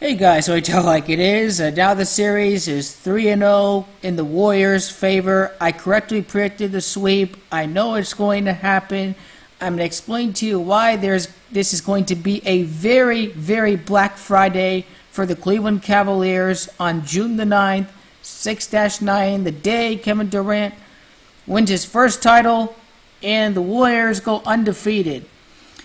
Hey guys, so I tell like it is. Now the series is 3-0 in the Warriors' favor. I correctly predicted the sweep. I know it's going to happen. I'm going to explain to you why this is going to be a very, very Black Friday for the Cleveland Cavaliers on June the 9th, 6-9, the day Kevin Durant wins his first title and the Warriors go undefeated.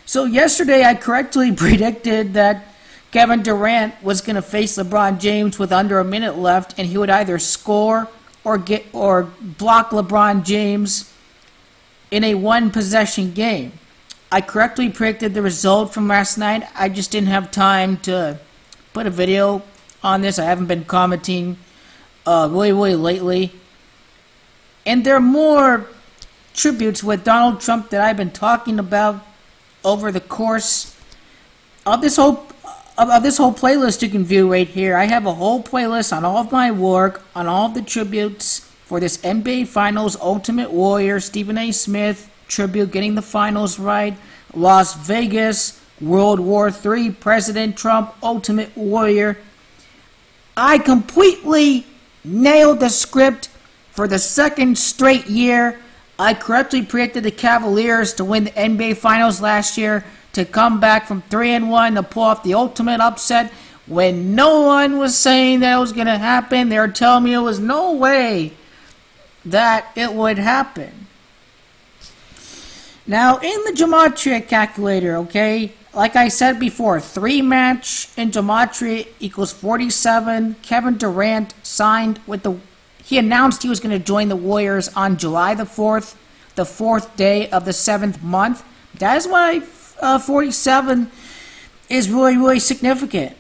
So yesterday I correctly predicted that Kevin Durant was going to face LeBron James with under a minute left, and he would either score or block LeBron James in a one-possession game. I correctly predicted the result from last night. I just didn't have time to put a video on this. I haven't been commenting really lately. And there are more tributes with Donald Trump that I've been talking about over the course of this whole playlist you can view right here. I have a whole playlist on all of my work, on all of the tributes for this NBA Finals Ultimate Warrior, Stephen A. Smith tribute, getting the finals right, Las Vegas, World War III, President Trump, Ultimate Warrior. I completely nailed the script for the second straight year. I correctly predicted the Cavaliers to win the NBA Finals last year, to come back from 3-1 to pull off the ultimate upset when no one was saying that it was going to happen. They were telling me it was no way that it would happen. Now, in the gematria calculator, okay, like I said before, 3-match in gematria equals 47. Kevin Durant he announced he was going to join the Warriors on July the 4th, the 4th day of the 7th month. That is why 47 is really significant.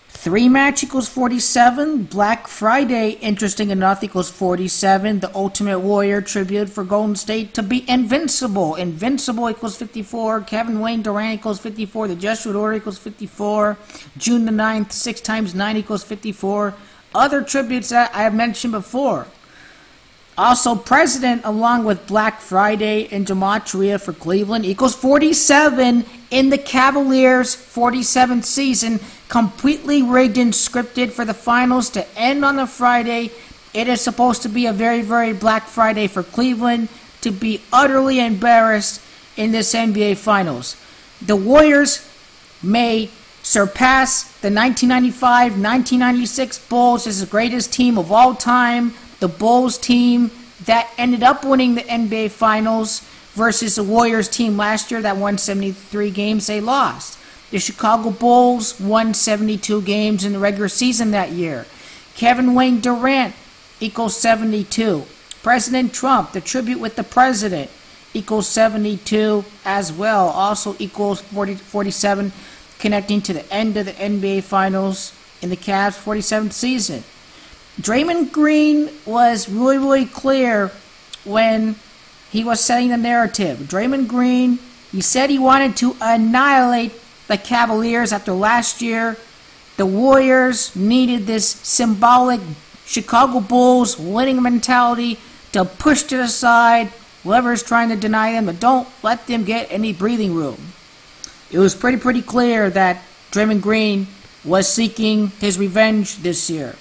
3-match equals 47. Black Friday, interesting enough, equals 47. The Ultimate Warrior tribute for Golden State to be invincible. Invincible equals 54. Kevin Wayne Durant equals 54. The Jesuit Order equals 54. June the 9th, 6 times 9 equals 54. Other tributes that I have mentioned before. Also, President, along with Black Friday in gematria for Cleveland, equals 47 in the Cavaliers' 47th season, completely rigged and scripted for the finals to end on a Friday. It is supposed to be a very, very Black Friday for Cleveland, to be utterly embarrassed in this NBA Finals. The Warriors may surpass the 1995-1996 Bulls as the greatest team of all time. The Bulls team that ended up winning the NBA Finals versus the Warriors team last year that won 73 games they lost. The Chicago Bulls won 72 games in the regular season that year. Kevin Wayne Durant equals 72. President Trump, the tribute with the president, equals 72 as well. Also equals 47, connecting to the end of the NBA Finals in the Cavs' 47th season. Draymond Green was really clear when he was setting the narrative. Draymond Green, he said he wanted to annihilate the Cavaliers after last year. The Warriors needed this symbolic Chicago Bulls winning mentality to push to the side whoever's trying to deny them, but don't let them get any breathing room. It was pretty clear that Draymond Green was seeking his revenge this year.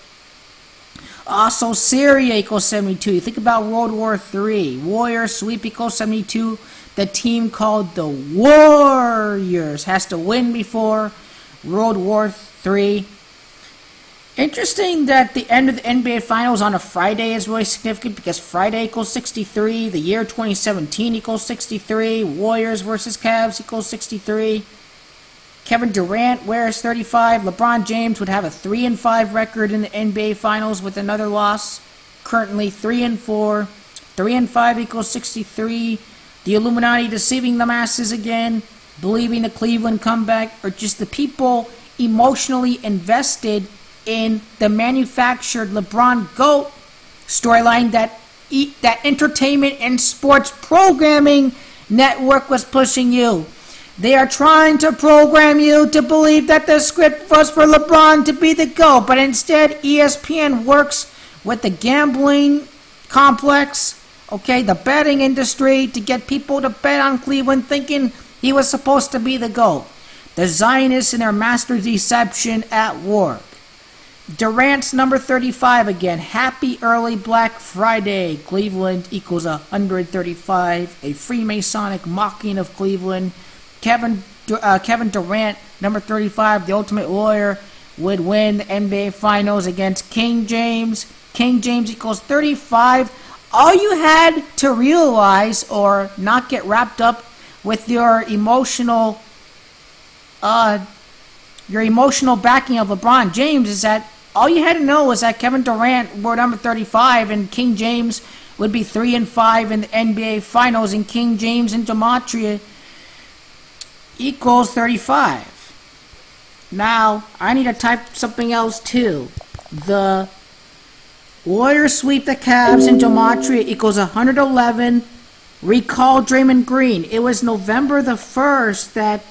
Also, Syria equals 72. You think about World War III. Warriors sweep equals 72. The team called the Warriors has to win before World War III. Interesting that the end of the NBA Finals on a Friday is really significant because Friday equals 63. The year 2017 equals 63. Warriors versus Cavs equals 63. Kevin Durant wears 35. LeBron James would have a 3-5 record in the NBA Finals with another loss. Currently 3-4. 3-5 equals 63. The Illuminati deceiving the masses again, believing the Cleveland comeback, or just the people emotionally invested in the manufactured LeBron GOAT storyline that entertainment and sports programming network was pushing you. They are trying to program you to believe that the script was for LeBron to be the GOAT, but instead ESPN works with the gambling complex, okay, the betting industry, to get people to bet on Cleveland thinking he was supposed to be the GOAT. The Zionists and their master deception at work. Durant's number 35 again. Happy early Black Friday. Cleveland equals 135. A Freemasonic mocking of Cleveland. Kevin Durant, number 35, the Ultimate Warrior, would win the NBA Finals against King James. King James equals 35. All you had to realize or not get wrapped up with your emotional backing of LeBron James is that all you had to know was that Kevin Durant were number 35 and King James would be 3-5 in the NBA Finals, and King James and Gematria equals 35. Now, I need to type something else too. The Warriors sweep the Cavs in Gematria equals 111. Recall Draymond Green. It was November the 1st that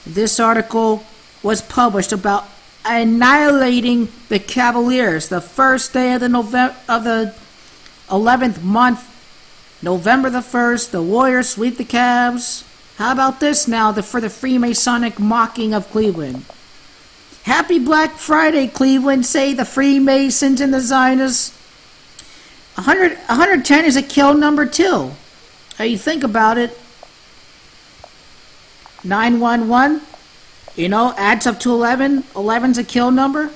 this article was published about annihilating the Cavaliers. The first day of the 11th month, November the 1st, the Warriors sweep the Cavs. How about this now for the Freemasonic mocking of Cleveland? Happy Black Friday, Cleveland, say the Freemasons and the Zionists. 110 is a kill number too. You think about it. 911, adds up to 11. 11's a kill number.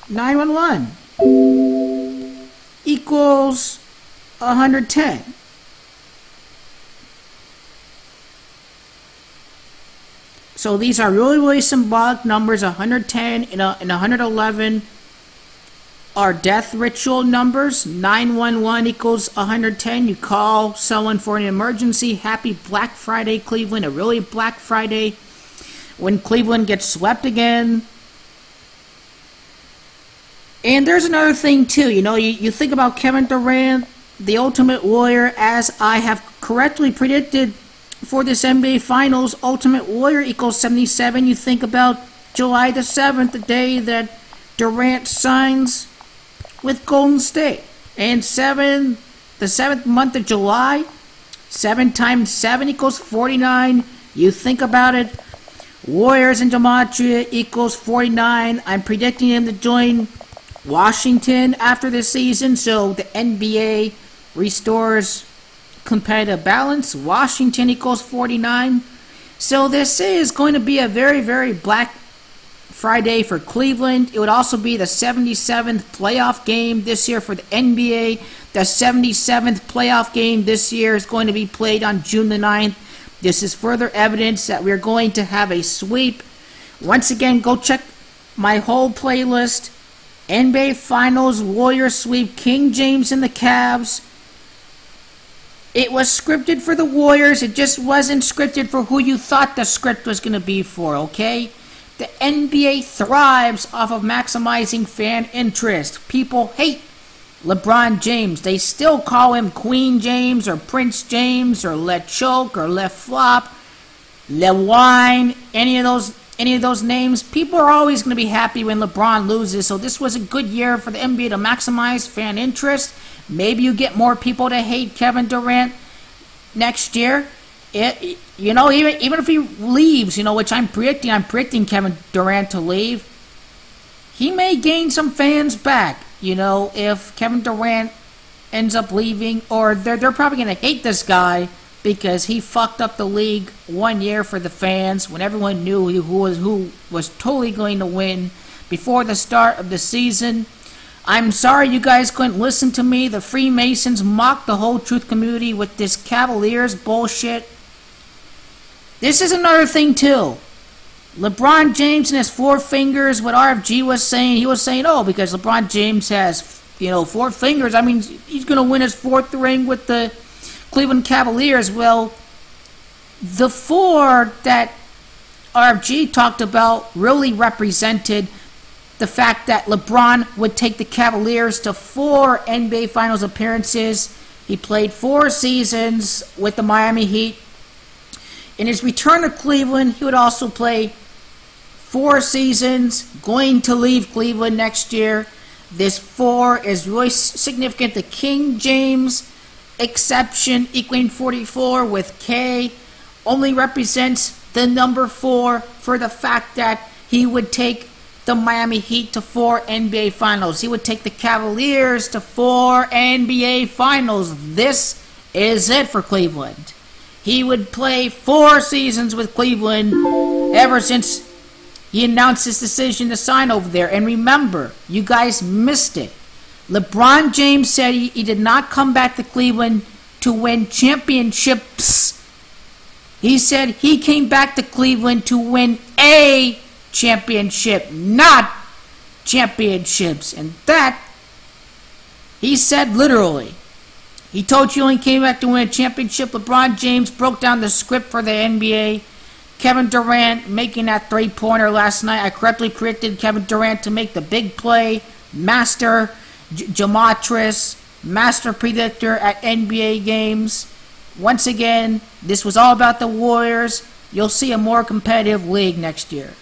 911 equals 110. So these are really, really symbolic numbers. 110 and 111 are death ritual numbers. 911 equals 110. You call someone for an emergency. Happy Black Friday, Cleveland. A really Black Friday when Cleveland gets swept again. And there's another thing too. You think about Kevin Durant, the Ultimate Warrior, as I have correctly predicted for this NBA Finals. Ultimate Warrior equals 77. You think about July the 7th, the day that Durant signs with Golden State. And the 7th month of July, 7 times 7 equals 49. You think about it. Warriors in Gematria equals 49. I'm predicting him to join Washington after this season, so the NBA restores competitive balance. Washington equals 49. So this is going to be a very, very Black Friday for Cleveland. It would also be the 77th playoff game this year for the NBA. The 77th playoff game this year is going to be played on June the 9th. This is further evidence that we're going to have a sweep. Once again, go check my whole playlist. NBA Finals, Warriors sweep, King James and the Cavs. It was scripted for the Warriors. It just wasn't scripted for who you thought the script was going to be for, okay? The NBA thrives off of maximizing fan interest. People hate LeBron James. They still call him Queen James or Prince James or Let Choke or Let Flop, Le Wine, any of those names. People are always going to be happy when LeBron loses. So this was a good year for the NBA to maximize fan interest. Maybe you get more people to hate Kevin Durant next year. Even if he leaves, which I'm predicting Kevin Durant to leave, he may gain some fans back. If Kevin Durant ends up leaving, or they're probably going to hate this guy because he fucked up the league 1 year for the fans when everyone knew who was totally going to win before the start of the season. I'm sorry you guys couldn't listen to me. The Freemasons mocked the whole truth community with this Cavaliers bullshit. This is another thing too. LeBron James and his 4 fingers, what RFG was saying, he was saying, because LeBron James has, 4 fingers, I mean, he's going to win his 4th ring with the Cleveland Cavaliers. Well, the 4 that RFG talked about really represented the fact that LeBron would take the Cavaliers to 4 NBA Finals appearances. He played 4 seasons with the Miami Heat. In his return to Cleveland, he would also play 4 seasons, going to leave Cleveland next year. This 4 is really significant. The King James exception equaling 44 with K only represents the number 4 for the fact that he would take the Miami Heat to 4 NBA Finals. He would take the Cavaliers to 4 NBA Finals. This is it for Cleveland. He would play 4 seasons with Cleveland ever since he announced his decision to sign over there. And remember, you guys missed it. LeBron James said he did not come back to Cleveland to win championships. He said he came back to Cleveland to win a championship, not championships. And that, he said literally. He told you he only came back to win a championship. LeBron James broke down the script for the NBA. Kevin Durant making that three-pointer last night. I correctly predicted Kevin Durant to make the big play. Master gematris, master predictor at NBA games. Once again, this was all about the Warriors. You'll see a more competitive league next year.